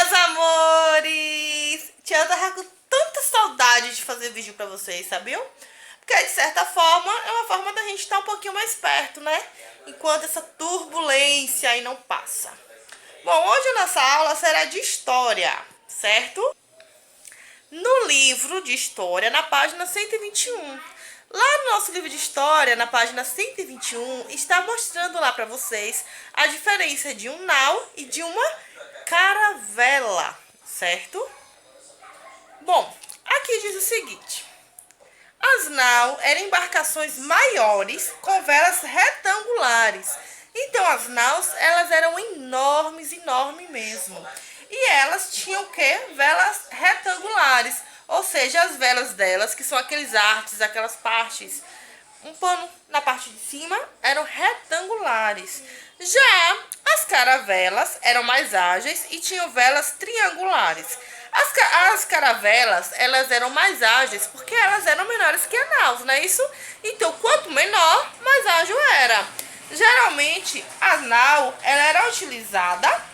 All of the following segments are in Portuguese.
meus amores! Tia tava com tanta saudade de fazer vídeo pra vocês, sabiam? Porque, de certa forma, é uma forma da gente estar um pouquinho mais perto, né? Enquanto essa turbulência aí não passa. Bom, hoje a nossa aula será de história, certo? No livro de história, na página 121. Lá no nosso livro de história, na página 121, está mostrando lá para vocês a diferença de um nau e de uma caravela, certo? Bom, aqui diz o seguinte: as nau eram embarcações maiores com velas retangulares. Então as naus, elas eram enormes mesmo. E elas tinham o quê? Velas retangulares. Ou seja, as velas delas, que são aqueles artes, aquelas partes, um pano na parte de cima, eram retangulares. Já as caravelas eram mais ágeis e tinham velas triangulares. As caravelas, elas eram mais ágeis porque elas eram menores que a naus, não é isso? Então, quanto menor, mais ágil era. Geralmente, a nau, ela era utilizada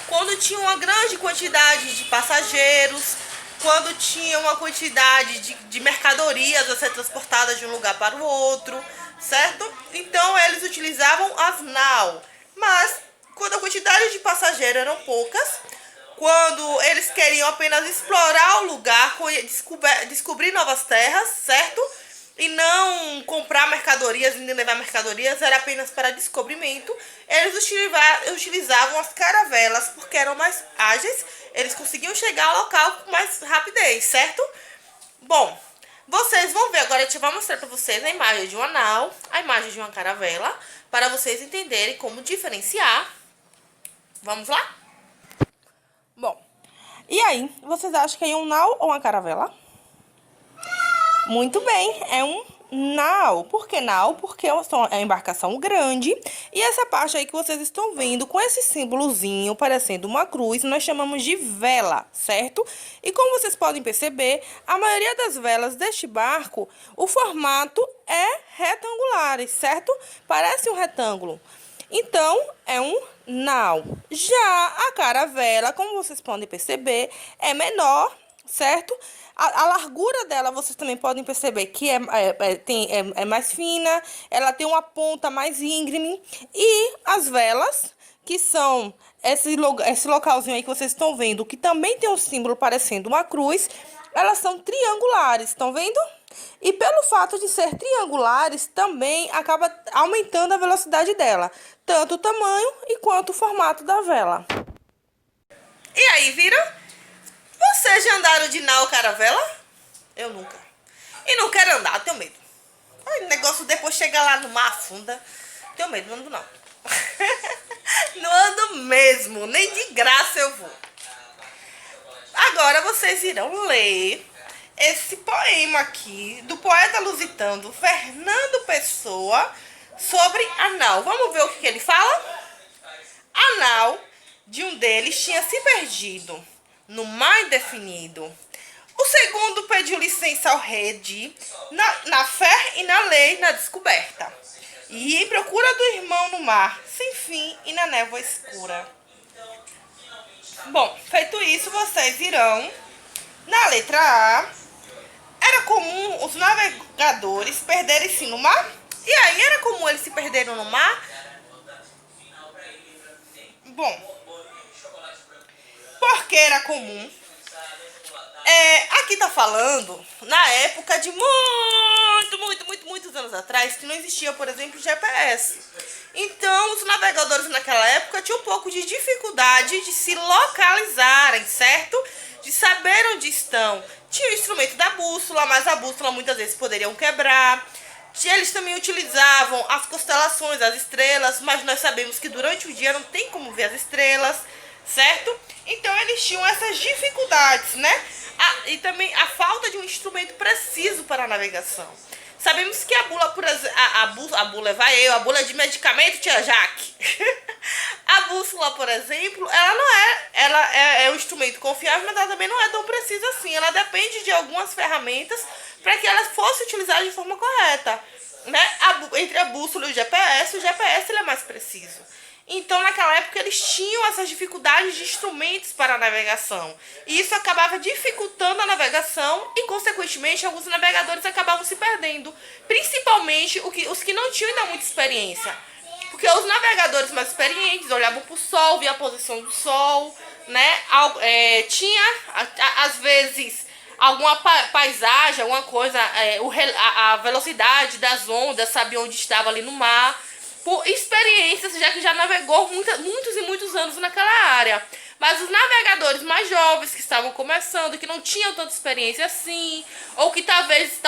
quando tinha uma grande quantidade de passageiros, quando tinha uma quantidade de mercadorias a ser transportadas de um lugar para o outro, certo? Então, eles utilizavam as nau. Mas, quando a quantidade de passageiros eram poucas, quando eles queriam apenas explorar o lugar, descobrir novas terras, certo? E não comprar mercadorias, nem levar mercadorias, era apenas para descobrimento. Eles utilizavam as caravelas porque eram mais ágeis, eles conseguiam chegar ao local com mais rapidez, certo? Bom, vocês vão ver agora, a gente vai mostrar para vocês a imagem de uma nau, a imagem de uma caravela, para vocês entenderem como diferenciar. Vamos lá? Bom, e aí, vocês acham que é um nau ou uma caravela? Muito bem, é um nau. Por que nau? Porque é uma embarcação grande. E essa parte aí que vocês estão vendo, com esse símbolozinho parecendo uma cruz, nós chamamos de vela, certo? E como vocês podem perceber, a maioria das velas deste barco, o formato é retangular, certo? Parece um retângulo. Então, é um nau. Já a caravela, como vocês podem perceber, é menor, certo? A largura dela, vocês também podem perceber que é mais fina, ela tem uma ponta mais íngreme. E as velas, que são esse localzinho aí que vocês estão vendo, que também tem um símbolo parecendo uma cruz, elas são triangulares, estão vendo? E pelo fato de ser triangulares, também acaba aumentando a velocidade dela, tanto o tamanho e quanto o formato da vela. E aí, viram? Vocês já andaram de nau ou caravela? Eu nunca. E não quero andar, tenho medo. O negócio depois chega lá no mar, afunda. Tenho medo, não ando não. Não ando mesmo, nem de graça eu vou. Agora vocês irão ler esse poema aqui, do poeta lusitano Fernando Pessoa, sobre a nau. Vamos ver o que ele fala? A nau de um deles tinha se perdido no mar indefinido. O segundo pediu licença ao rei na fé e na lei, na descoberta, e em procura do irmão no mar, sem fim e na névoa escura. Bom, feito isso, vocês irão na letra A. Era comum os navegadores perderem-se no mar? E aí, era comum eles se perderem no mar? Bom, porque era comum. Aqui tá falando na época de muitos anos atrás, que não existia, por exemplo, GPS. Então, os navegadores naquela época tinham um pouco de dificuldade de se localizarem, certo? De saber onde estão. Tinha o instrumento da bússola, mas a bússola muitas vezes poderiam quebrar. Eles também utilizavam as constelações, as estrelas, mas nós sabemos que durante o dia não tem como ver as estrelas, certo? Então eles tinham essas dificuldades, né? E também a falta de um instrumento preciso para a navegação. Sabemos que a bula, por exemplo, a bula de medicamento, tia Jaque. A bússola, por exemplo, ela é um instrumento confiável, mas ela também não é tão precisa assim. Ela depende de algumas ferramentas para que ela fosse utilizada de forma correta, né? Entre a bússola e o GPS ele é mais preciso. Então, naquela época, eles tinham essas dificuldades de instrumentos para a navegação. E isso acabava dificultando a navegação e, consequentemente, alguns navegadores acabavam se perdendo. Principalmente os que não tinham ainda muita experiência. Porque os navegadores mais experientes olhavam para o sol, via a posição do sol, né? Tinha, às vezes, alguma paisagem, alguma coisa, a velocidade das ondas, sabia onde estava ali no mar. Por experiências, já que já navegou muitos e muitos anos naquela área. Mas os navegadores mais jovens, que estavam começando, que não tinham tanta experiência assim, ou que talvez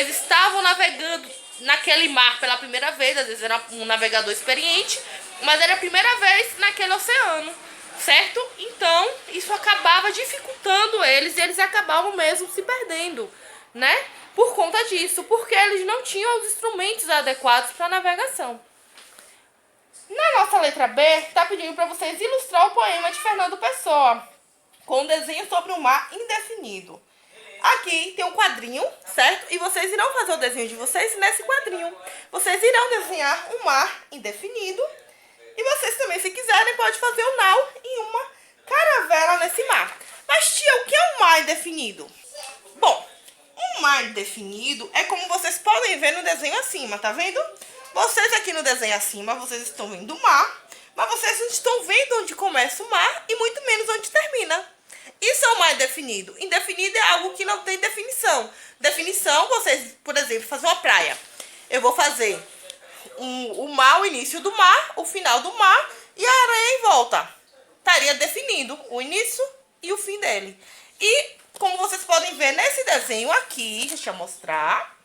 estavam navegando naquele mar pela primeira vez, às vezes era um navegador experiente, mas era a primeira vez naquele oceano, certo? Então, isso acabava dificultando eles e eles acabavam mesmo se perdendo, né? Por conta disso, porque eles não tinham os instrumentos adequados para navegação. Na nossa letra B, está pedindo para vocês ilustrar o poema de Fernando Pessoa, com um desenho sobre um mar indefinido. Aqui tem um quadrinho, certo? E vocês irão fazer o desenho de vocês nesse quadrinho. Vocês irão desenhar um mar indefinido. E vocês também, se quiserem, podem fazer um nau em uma caravela nesse mar. Mas, tia, o que é um mar indefinido? Bom, um mar indefinido é como vocês podem ver no desenho acima, tá vendo? Vocês aqui no desenho acima, vocês estão vendo o mar, mas vocês não estão vendo onde começa o mar e muito menos onde termina. Isso é um mar indefinido. Indefinido é algo que não tem definição. Definição, vocês, por exemplo, fazer uma praia. Eu vou fazer o mar, o início do mar, o final do mar e a areia em volta. Estaria definido o início e o fim dele. E, como vocês podem ver nesse desenho aqui, deixa eu mostrar.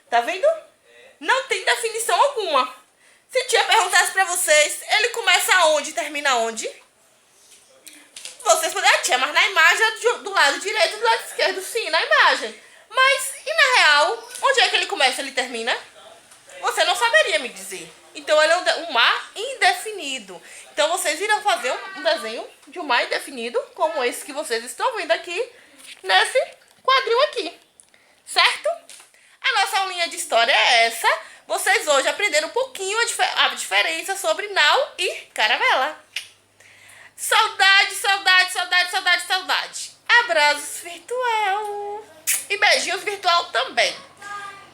Tá vendo? Não tem definição alguma. Se a tia perguntasse pra vocês, ele começa onde e termina onde? Vocês poderiam, tia, mas na imagem do lado direito e do lado esquerdo, sim, na imagem. Mas, e na real, onde é que ele começa e ele termina? Você não saberia me dizer. Então, ele é um mar indefinido. Então, vocês irão fazer um desenho de um mar indefinido, como esse que vocês estão vendo aqui, nesse quadril aqui. Certo? A nossa aulinha de história é essa. Vocês hoje aprenderam um pouquinho a diferença sobre nau e caravela. Saudade, saudade, saudade, saudade, saudade. Abraços virtual. E beijinhos virtual também.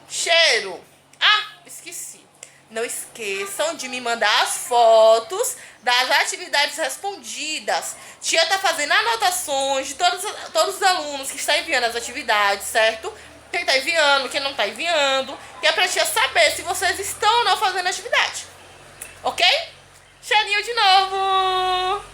Cheiro. Ah, esqueci. Não esqueçam de me mandar as fotos das atividades respondidas. Tia tá fazendo anotações de todos os alunos que estão enviando as atividades, certo? Quem tá enviando, quem não tá enviando. Que é pra tia saber se vocês estão ou não fazendo atividade. Ok? Cheirinho de novo.